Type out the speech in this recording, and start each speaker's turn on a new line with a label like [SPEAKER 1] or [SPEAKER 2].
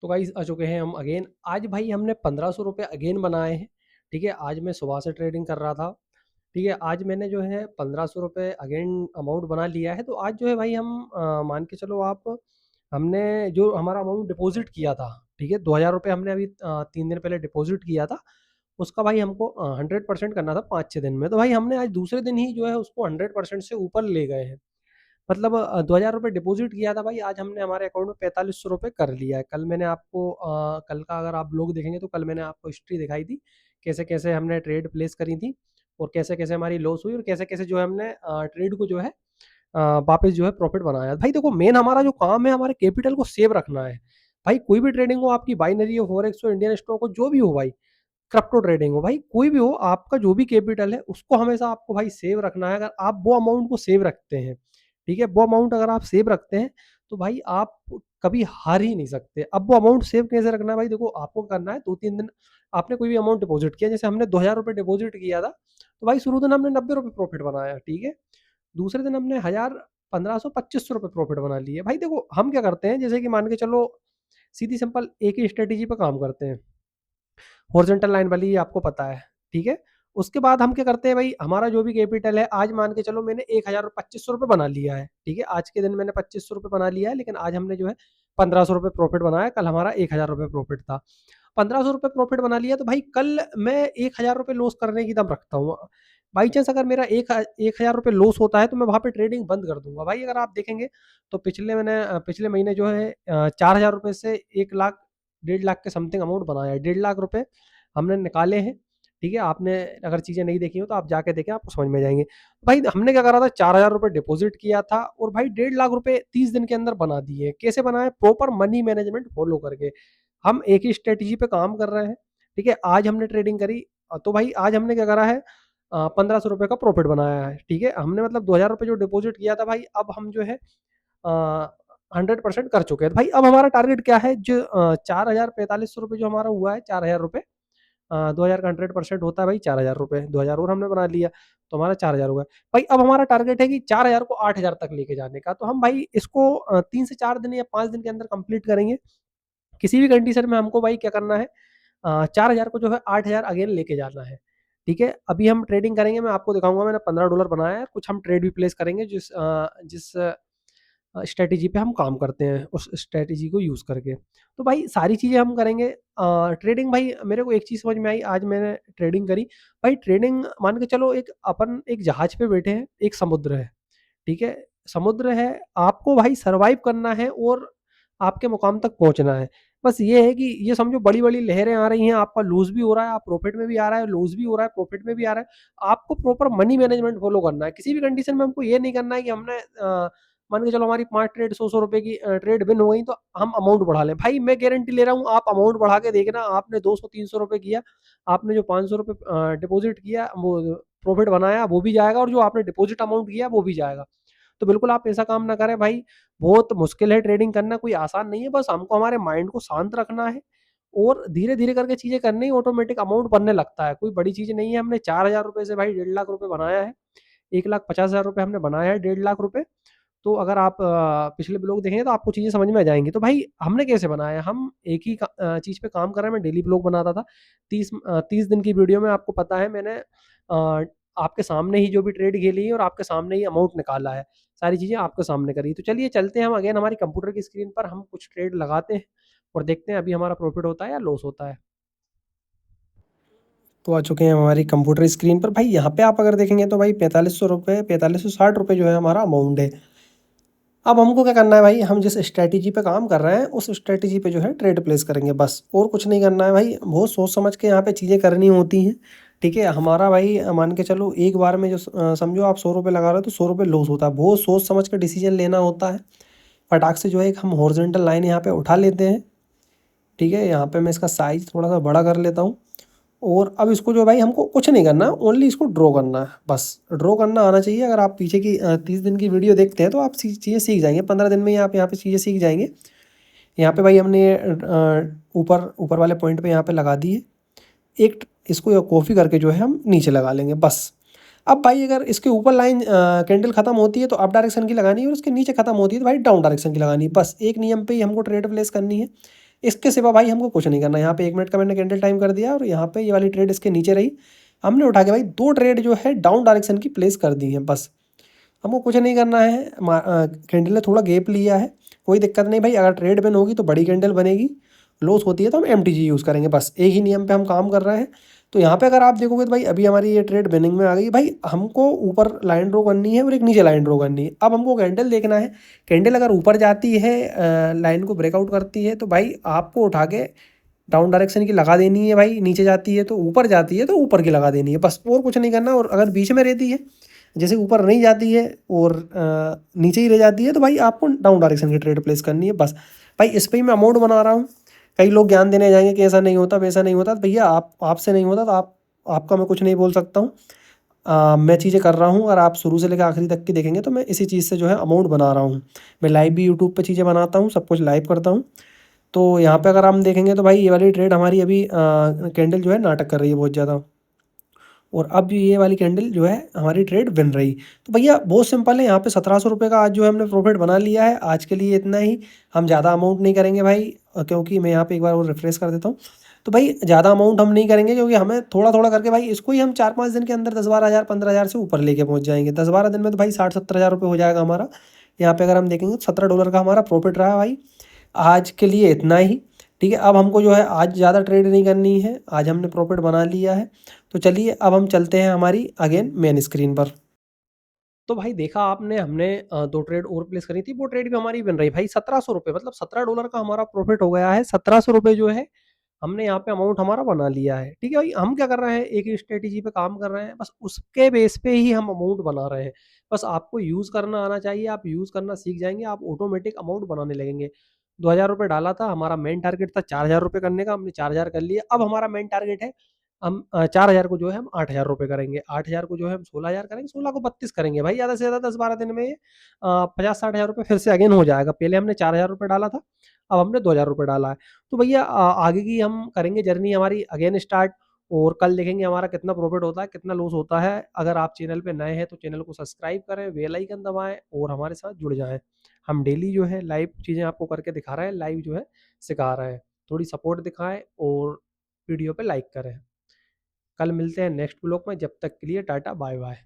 [SPEAKER 1] तो गाइस आ चुके हैं हम अगेन। आज भाई हमने 1500 रुपये अगेन बनाए हैं। ठीक है, आज मैं सुबह से ट्रेडिंग कर रहा था। ठीक है, आज मैंने जो है 1500 रुपये अगेन अमाउंट बना लिया है। तो आज जो है भाई हम मान के चलो आप, हमने जो हमारा अमाउंट डिपॉजिट किया था, ठीक है 2000 रुपये हमने अभी 3 दिन पहले डिपॉजिट किया था। उसका भाई हमको 100% करना था 5-6 दिन में। तो भाई हमने आज दूसरे दिन ही जो है उसको 100% से ऊपर ले गए हैं। मतलब 2000 रुपये डिपॉजिट किया था भाई, आज हमने हमारे अकाउंट में 4500 रुपये कर लिया है। कल मैंने आपको कल का अगर आप लोग देखेंगे तो कल मैंने आपको हिस्ट्री दिखाई थी, कैसे कैसे हमने ट्रेड प्लेस करी थी और कैसे कैसे हमारी लॉस हुई और कैसे कैसे जो है हमने ट्रेड को जो है वापस जो है प्रॉफिट बनाया। भाई देखो, मेन हमारा जो काम है हमारे कैपिटल को सेव रखना है। भाई कोई भी ट्रेडिंग हो, आपकी बाइनरी हो, फॉरेक्स हो, इंडियन स्टॉक हो, जो भी हो भाई, क्रिप्टो ट्रेडिंग हो, भाई कोई भी हो, आपका जो भी कैपिटल है उसको हमेशा आपको भाई सेव रखना है। अगर आप वो अमाउंट को सेव रखते हैं, ठीक है, वो अमाउंट अगर आप सेव रखते हैं तो भाई आप कभी हार ही नहीं सकते। अब वो अमाउंट सेव कैसे रखना है भाई, देखो आपको करना है 2-3 दिन आपने कोई भी अमाउंट डिपॉजिट किया, जैसे हमने 2000 रुपये डिपॉजिट किया था, तो भाई शुरू दिन हमने 90 रुपये प्रॉफिट बनाया, ठीक है। दूसरे दिन हमने 1000, 1500, 2500 रुपये प्रॉफिट बना लिए। भाई देखो हम क्या करते हैं, जैसे कि मान के चलो सीधी सिंपल एक ही स्ट्रेटेजी पे काम करते हैं, हॉरिजॉन्टल लाइन वाली, ये आपको पता है, ठीक है। उसके बाद हम क्या करते हैं भाई, हमारा जो भी कैपिटल है, आज मान के चलो मैंने 1000, 2500 रुपये बना लिया है, ठीक है, आज के दिन मैंने 2500 रुपये बना लिया है, लेकिन आज हमने जो है 1500 रुपये प्रॉफिट बनाया, कल हमारा 1000 रुपये प्रॉफिट था। 1500 रुपये प्रॉफिट बना लिया, तो भाई कल मैं 1000 रुपये लॉस करने की दम रखता हूँ। बाई चांस अगर मेरा 1000 रुपये लॉस होता है तो मैं वहाँ पे ट्रेडिंग बंद कर दूंगा। भाई अगर आप देखेंगे तो पिछले महीने जो है 4000 रुपये से 1 लाख 1.5 लाख के समथिंग अमाउंट बनाया है। 1.5 लाख रुपये हमने निकाले हैं, ठीक है। आपने अगर चीज़ें नहीं देखी हो तो आप जाके देखें, आपको समझ में जाएंगे। भाई हमने क्या करा था, 4000 रुपये डिपॉजिट किया था और भाई 1.5 लाख रुपये 30 दिन के अंदर बना दिए। कैसे बनाए, प्रॉपर मनी मैनेजमेंट फॉलो करके। हम एक ही स्ट्रेटेजी पे काम कर रहे हैं, ठीक है। आज हमने ट्रेडिंग करी, तो भाई आज हमने क्या करा है, 1500 रुपये का प्रॉफिट बनाया है, ठीक है। हमने मतलब 2000 रुपये जो डिपॉजिट किया था भाई, अब हम जो है 100% कर चुके हैं। भाई अब हमारा टारगेट क्या है, जो 4045 रुपये जो हमारा हुआ है, 4000 रुपये, 2000 का 100% होता है भाई 4000 रुपये, 2000 और हमने बना लिया, तो हमारा 4000 हुआ। भाई अब हमारा टारगेट है कि 4000 को 8000 तक लेके जाने का। तो हम भाई इसको 3 से 4 दिन या 5 दिन के अंदर कंप्लीट करेंगे। किसी भी कंडीशन में हमको भाई क्या करना है, 4000 को जो है 8000 अगेन लेके जाना है, ठीक है। अभी हम ट्रेडिंग करेंगे, मैं आपको दिखाऊंगा, मैंने $15 बनाया है। कुछ हम ट्रेड भी प्लेस करेंगे जिस जिस स्ट्रेटेजी पे हम काम करते हैं, उस स्ट्रेटेजी को यूज़ करके। तो भाई सारी चीज़ें हम करेंगे। ट्रेडिंग भाई मेरे को एक चीज़ समझ में आई, आज मैंने ट्रेडिंग करी। भाई ट्रेडिंग मान के चलो, एक अपन एक जहाज पे बैठे हैं, एक समुद्र है, ठीक है। समुद्र है, आपको भाई सर्वाइव करना है और आपके मुकाम तक पहुंचना है। बस ये है कि ये समझो बड़ी बड़ी लहरें आ रही हैं, आपका लूज भी हो रहा है, आप प्रॉफिट में भी आ रहा है, लूज भी हो रहा है, प्रॉफिट में भी आ रहा है। आपको प्रॉपर मनी मैनेजमेंट फॉलो करना है। किसी भी कंडीशन में हमको ये नहीं करना है कि हमने मान के चलो हमारी 5 ट्रेड 100-100 रुपए की ट्रेड विन हो गई तो हम अमाउंट बढ़ा लें। भाई मैं गारंटी ले रहा हूँ, आप अमाउंट बढ़ा के देखना, आपने 200-300 रुपए किया, आपने जो 500 रुपये डिपॉजिट किया वो प्रॉफिट बनाया, वो भी जाएगा, और जो आपने डिपॉजिट अमाउंट किया वो भी जाएगा। तो बिल्कुल आप ऐसा काम ना करें भाई। बहुत मुश्किल है ट्रेडिंग करना, कोई आसान नहीं है। बस हमको हमारे माइंड को शांत रखना है और धीरे धीरे करके चीजें करनी है, ऑटोमेटिक अमाउंट बनने लगता है। कोई बड़ी चीज नहीं है। हमने 4000 रुपये से भाई 1.5 लाख रुपये बनाया है, 1,50,000 रुपये हमने बनाया है 1.5 लाख रुपये। तो अगर आप पिछले ब्लॉग देखेंगे तो आपको चीज़ें समझ में आ जाएंगी। तो भाई हमने कैसे बनाया, हम एक ही चीज़ पे काम कर रहे हैं। मैं डेली ब्लॉग बनाता था, 30 दिन की वीडियो में आपको पता है मैंने आपके सामने ही जो भी ट्रेड खेली है और आपके सामने ही अमाउंट निकाला है, सारी चीज़ें आपके सामने करी। तो चलिए चलते हैं हम अगेन हमारी कंप्यूटर की स्क्रीन पर, हम कुछ ट्रेड लगाते हैं और देखते हैं अभी हमारा प्रॉफिट होता है या लॉस होता है। तो आ चुके हैं हमारी कंप्यूटर स्क्रीन पर। भाई यहाँ पे आप अगर देखेंगे तो भाई 4500 रुपये, 4560 रुपये जो है हमारा अमाउंट है। अब हमको क्या करना है भाई, हम जिस स्ट्रैटेजी पे काम कर रहे हैं उस स्ट्रैटेजी पे जो है ट्रेड प्लेस करेंगे, बस और कुछ नहीं करना है भाई। बहुत सोच समझ के यहाँ पे चीज़ें करनी होती हैं, ठीक है। हमारा भाई मान के चलो एक बार में जो समझो आप 100 रुपये लगा रहे हो तो 100 रुपये लॉस होता है। बहुत सोच समझ के डिसीजन लेना होता है। फटाक से जो है एक हम हॉरिजॉन्टल लाइन यहाँ पे उठा लेते हैं, ठीक है। यहाँ पे मैं इसका साइज़ थोड़ा सा बड़ा कर लेता हूँ और अब इसको जो भाई हमको कुछ नहीं करना, ओनली इसको ड्रॉ करना है, बस ड्रॉ करना आना चाहिए। अगर आप पीछे की 30 दिन की वीडियो देखते हैं तो आप चीज़ें सीख जाएंगे, 15 दिन में ही आप यहाँ पे चीज़ें सीख जाएंगे। यहाँ पे भाई हमने ऊपर ऊपर वाले पॉइंट पे यहाँ पे लगा दिए एक, इसको कॉपी करके जो है हम नीचे लगा लेंगे बस। अब भाई अगर इसके ऊपर लाइन कैंडल खत्म होती है तो अप डायरेक्शन की लगानी है और उसके नीचे खत्म होती है तो भाई डाउन डायरेक्शन की लगानी है। बस एक नियम पे ही हमको ट्रेड प्लेस करनी है। इसके सिवा भाई हमको कुछ नहीं करना है। यहाँ पे 1 मिनट का मैंने कैंडल टाइम कर दिया और यहाँ पे ये वाली ट्रेड इसके नीचे रही। हमने उठा के भाई 2 ट्रेड जो है डाउन डायरेक्शन की प्लेस कर दी है बस। हमको कुछ नहीं करना है। कैंडल ने थोड़ा गैप लिया है, कोई दिक्कत नहीं भाई। अगर ट्रेड बिन होगी तो बड़ी कैंडल बनेगी, लॉस होती है तो हम एमटीजी यूज़ करेंगे, बस एक ही नियम पे हम काम कर रहे हैं। तो यहाँ पे अगर आप देखोगे तो भाई अभी हमारी ये ट्रेड बिनिंग में आ गई। भाई हमको ऊपर लाइन ड्रॉ करनी है और एक नीचे लाइन ड्रॉ करनी है। अब हमको कैंडल देखना है, कैंडल अगर ऊपर जाती है, लाइन को ब्रेकआउट करती है, तो भाई आपको उठा के डाउन डायरेक्शन की लगा देनी है भाई। नीचे जाती है तो ऊपर जाती है तो ऊपर की लगा देनी है बस, और कुछ नहीं करना। और अगर बीच में रहती है, जैसे ऊपर नहीं जाती है और नीचे ही रह जाती है, तो भाई आपको डाउन डायरेक्शन की ट्रेड प्लेस करनी है बस। भाई इस पे ही मैं अमाउंट बना रहा हूँ। कई लोग ज्ञान देने जाएंगे कि ऐसा नहीं होता वैसा नहीं होता, तो भैया आपसे नहीं होता तो आपका मैं कुछ नहीं बोल सकता हूँ। मैं चीज़ें कर रहा हूँ, और आप शुरू से लेकर आखिरी तक की देखेंगे तो मैं इसी चीज़ से जो है अमाउंट बना रहा हूँ। मैं लाइव भी यूट्यूब पे चीज़ें बनाता हूँ, सब कुछ लाइव करता हूँ। तो यहाँ पे अगर हम देखेंगे तो भाई ये वाली ट्रेड हमारी अभी कैंडल जो है नाटक कर रही है बहुत ज़्यादा, और अब ये वाली कैंडल जो है हमारी ट्रेड बन रही। तो भैया बहुत सिंपल है, यहाँ पे 1700 रुपये का आज जो है हमने प्रॉफिट बना लिया है। आज के लिए इतना ही, हम ज़्यादा अमाउंट नहीं करेंगे भाई, क्योंकि मैं यहाँ पे एक बार और रिफ्रेश कर देता हूँ। तो भाई ज़्यादा अमाउंट हम नहीं करेंगे, क्योंकि हमें थोड़ा थोड़ा करके भाई इसको ही हम 4-5 दिन के अंदर 10-12 हज़ार 15 हज़ार से ऊपर लेके पहुँच जाएंगे। 10-12 दिन में तो भाई 60-70 हज़ार रुपये हो जाएगा हमारा। यहाँ पे अगर हम देखेंगे तो $17 का हमारा प्रॉफिट रहा भाई। आज के लिए इतना ही, ठीक है। अब हमको जो है आज ज़्यादा ट्रेड नहीं करनी है, आज हमने प्रॉफिट बना लिया है। तो चलिए अब हम चलते हैं हमारी अगेन मेन स्क्रीन पर। तो भाई देखा आपने, हमने 2 ट्रेड और प्लेस करी थी, वो ट्रेड भी हमारी बन रही भाई। ₹1700, मतलब $17 का हमारा प्रॉफिट हो गया है। ₹1700 जो है हमने यहाँ पे अमाउंट हमारा बना लिया है, ठीक है भाई। हम क्या कर रहे हैं, एक ही स्ट्रेटेजी पे काम कर रहे हैं, बस उसके बेस पे ही हम अमाउंट बना रहे हैं। बस आपको यूज़ करना आना चाहिए, आप यूज़ करना सीख जाएँगे, आप ऑटोमेटिक अमाउंट बनाने लगेंगे। ₹2000 डाला था, हमारा मेन टारगेट था ₹4000 करने का, हमने 4000 कर लिए। अब हमारा मेन टारगेट है, हम 4000 को जो है हम ₹8000 करेंगे, 8000 को जो है हम 16000 करेंगे, 16 को 32 करेंगे भाई। ज़्यादा से ज़्यादा 10-12 दिन में 50-60 हज़ार फिर से अगेन हो जाएगा। पहले हमने ₹4000 डाला था, अब हमने ₹2000 डाला है। तो भैया आगे की हम करेंगे जर्नी हमारी अगेन स्टार्ट, और कल देखेंगे हमारा कितना प्रॉफिट होता है, कितना लॉस होता है। अगर आप चैनल पे नए हैं तो चैनल को सब्सक्राइब करें, बेल आइकन दबाएं और हमारे साथ जुड़ जाएं। हम डेली जो है लाइव चीज़ें आपको करके दिखा रहे हैं, लाइव जो है सिखा रहे हैं। थोड़ी सपोर्ट दिखाएं और वीडियो पे लाइक करें। कल मिलते हैं नेक्स्ट ब्लॉग में, जब तक के लिए टाटा बाय बाय।